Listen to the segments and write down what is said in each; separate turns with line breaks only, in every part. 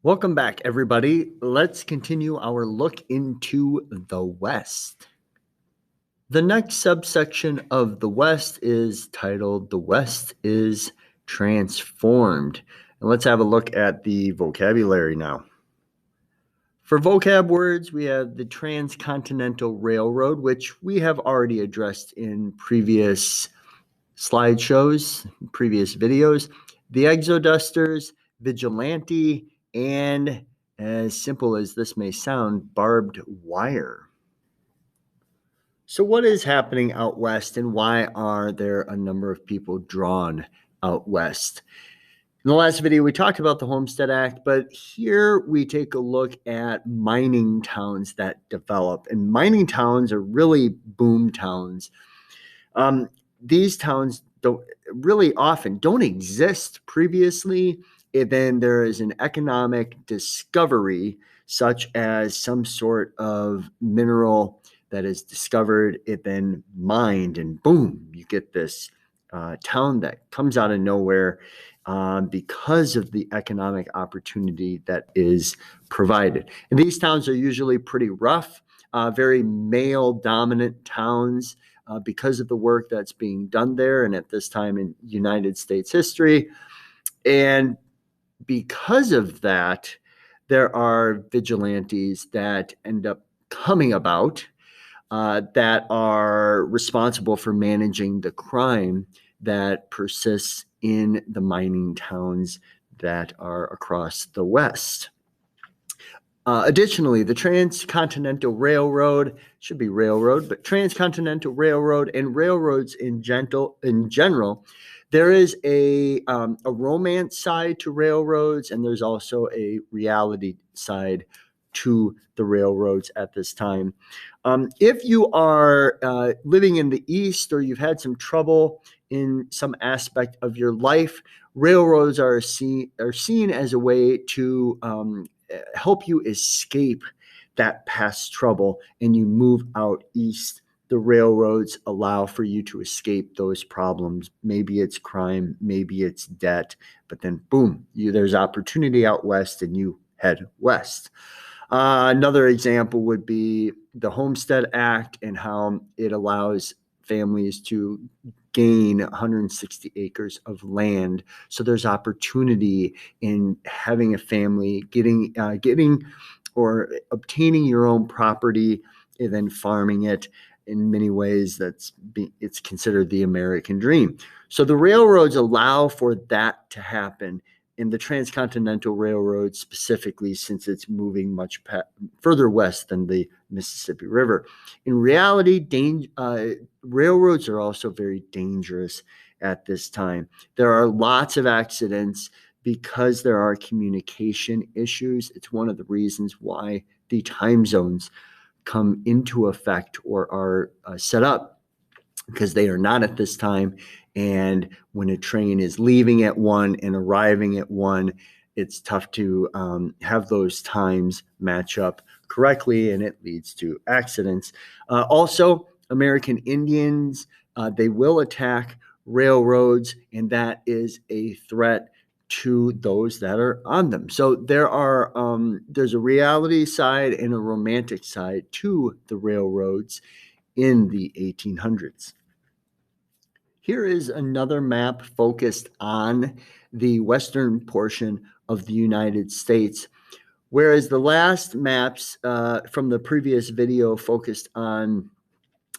Welcome back, everybody. Let's continue our look into the West. The next subsection of the West is titled The West is Transformed. And let's have a look at the vocabulary now. For vocab words, we have the Transcontinental Railroad, which we have already addressed in previous slideshows, previous videos. The Exodusters, Vigilante, and as simple as this may sound, barbed wire. So what is happening out west, and why are there a number of people drawn out west? In the last video, we talked about the Homestead Act, but here we take a look at mining towns that develop. And mining towns are really boom towns. These towns really often don't exist previously. And then there is an economic discovery, such as some sort of mineral that is discovered, it then mined, and boom, you get this town that comes out of nowhere because of the economic opportunity that is provided. And these towns are usually pretty rough, very male-dominant towns because of the work that's being done there and at this time in United States history. And because of that, there are vigilantes that end up coming about that are responsible for managing the crime that persists in the mining towns that are across the West. Additionally, the Transcontinental Railroad, should be railroad, but Transcontinental Railroad and railroads in general, there is a romance side to railroads, and there's also a reality side to the railroads at this time. If you are living in the East, or you've had some trouble in some aspect of your life, railroads are seen as a way to help you escape that past trouble, and you move out east. The railroads allow for you to escape those problems. Maybe it's crime, maybe it's debt, but then boom, there's opportunity out west and you head west. Another example would be the Homestead Act and how it allows families to gain 160 acres of land. So there's opportunity in having a family, getting or obtaining your own property and then farming it. In many ways, it's considered the American dream. So the railroads allow for that to happen. In the Transcontinental Railroad specifically, since it's moving much further west than the Mississippi River. In reality, railroads are also very dangerous at this time. There are lots of accidents because there are communication issues. It's one of the reasons why the time zones come into effect or are set up, because they are not at this time. And when a train is leaving at 1 and arriving at 1, it's tough to have those times match up correctly, and it leads to accidents. Also, American Indians, they will attack railroads, and that is a threat to those that are on them. So there's a reality side and a romantic side to the railroads in the 1800s. Here is another map focused on the western portion of the United States, whereas the last maps from the previous video focused on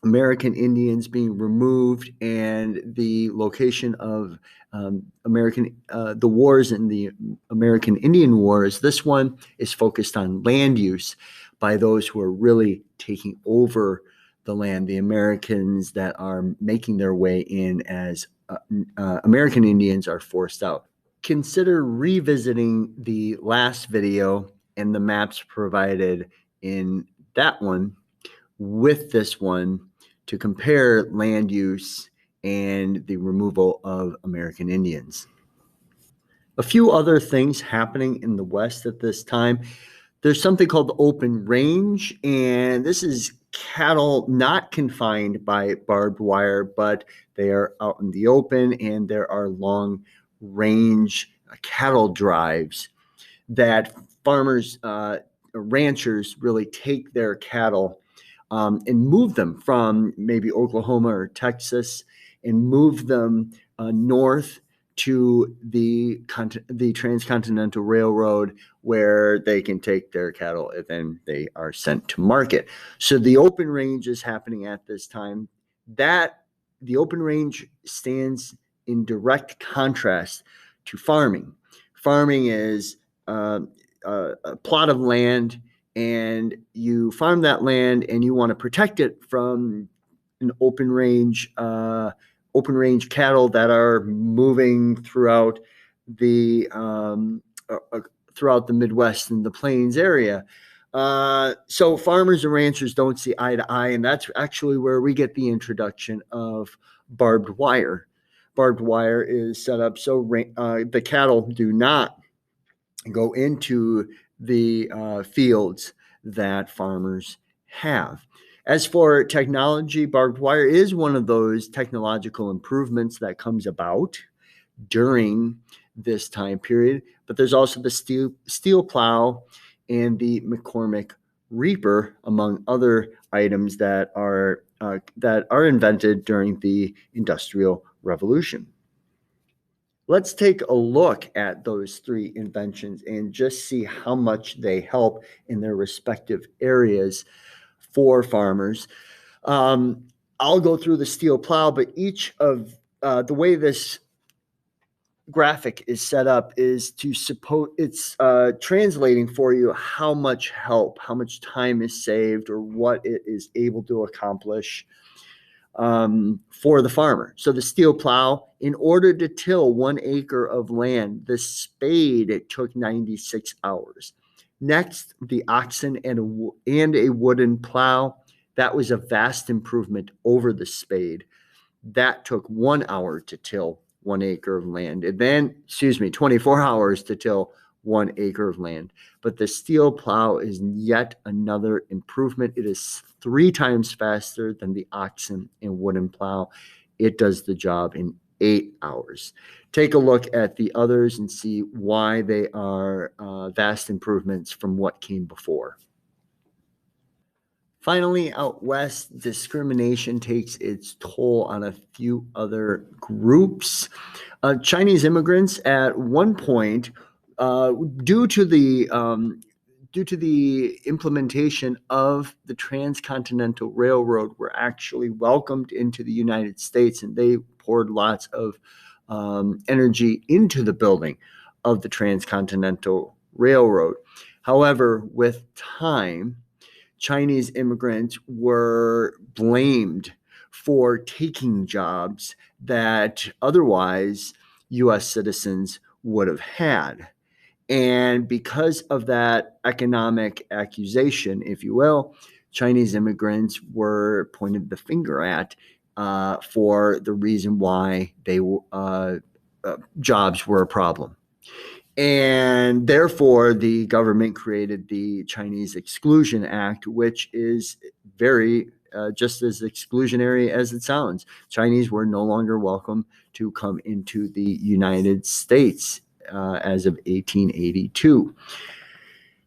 American Indians being removed and the location of the wars in the American Indian Wars. This one is focused on land use by those who are really taking over the land, the Americans that are making their way in as American Indians are forced out. Consider revisiting the last video and the maps provided in that one with this one to compare land use and the removal of American Indians. A few other things happening in the West at this time. There's something called the open range, and this is cattle not confined by barbed wire, but they are out in the open, and there are long range cattle drives that farmers, ranchers really take their cattle and move them from maybe Oklahoma or Texas and move them north to the Transcontinental Railroad, where they can take their cattle and then they are sent to market. So the open range is happening at this time. That the open range stands in direct contrast to farming. Farming is a plot of land, and you farm that land and you want to protect it from an open range cattle that are moving throughout the Midwest and the Plains area. So farmers and ranchers don't see eye to eye, and that's actually where we get the introduction of barbed wire. Barbed wire is set up so the cattle do not go into the fields that farmers have. As for technology, barbed wire is one of those technological improvements that comes about during this time period. But there's also the steel plow and the McCormick reaper, among other items that are invented during the Industrial Revolution. Let's take a look at those three inventions and just see how much they help in their respective areas for farmers. I'll go through the steel plow, but each of the way this graphic is set up is to suppose it's translating for you how much help, how much time is saved, or what it is able to accomplish for the farmer. So the steel plow, in order to till 1 acre of land, the spade, it took 96 hours. Next, the oxen and a wooden plow. That was a vast improvement over the spade. That took 1 hour to till 1 acre of land. And then, 24 hours to till 1 acre of land. But the steel plow is yet another improvement. It is 3 times faster than the oxen and wooden plow. It does the job in 8 hours. Take a look at the others and see why they are vast improvements from what came before. Finally, out west, discrimination takes its toll on a few other groups. Chinese immigrants at one point, due to the implementation of the Transcontinental Railroad, were actually welcomed into the United States, and they poured lots of energy into the building of the Transcontinental Railroad. However, with time, Chinese immigrants were blamed for taking jobs that otherwise U.S. citizens would have had. And because of that economic accusation, if you will, Chinese immigrants were pointed the finger at for the reason why they jobs were a problem. And therefore, the government created the Chinese Exclusion Act, which is very just as exclusionary as it sounds. Chinese were no longer welcome to come into the United States as of 1882.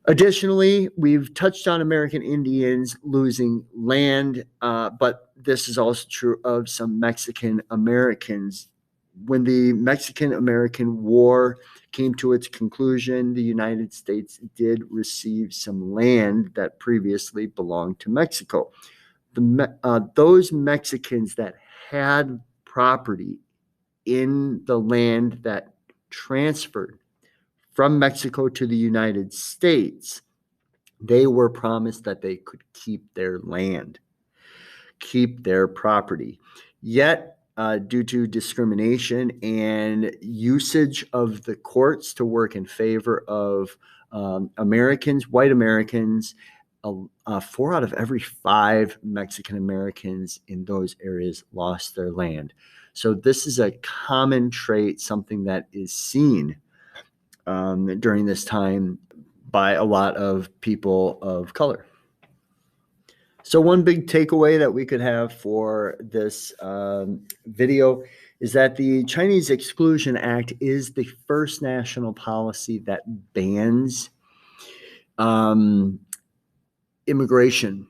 Additionally, we've touched on American Indians losing land, but this is also true of some Mexican Americans. When the Mexican-American War came to its conclusion, the United States did receive some land that previously belonged to Mexico. Those Mexicans that had property in the land that transferred from Mexico to the United States, they were promised that they could keep their land, keep their property. Yet, due to discrimination and usage of the courts to work in favor of Americans, white Americans, 4 out of every 5 Mexican Americans in those areas lost their land. So this is a common trait, something that is seen during this time by a lot of people of color. So one big takeaway that we could have for this video is that the Chinese Exclusion Act is the first national policy that bans immigration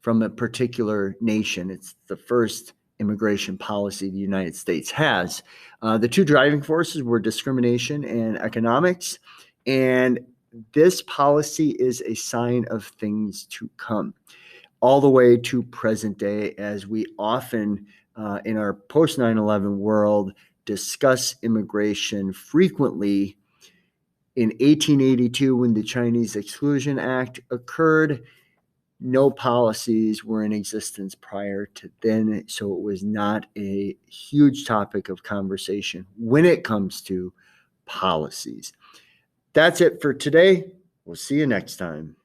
from a particular nation. It's the first immigration policy the United States has. The two driving forces were discrimination and economics, and this policy is a sign of things to come, all the way to present day, as we often in our post 9/11 world discuss immigration frequently. In 1882, when the Chinese Exclusion Act occurred, no policies were in existence prior to then, so it was not a huge topic of conversation when it comes to policies. That's it for today. We'll see you next time.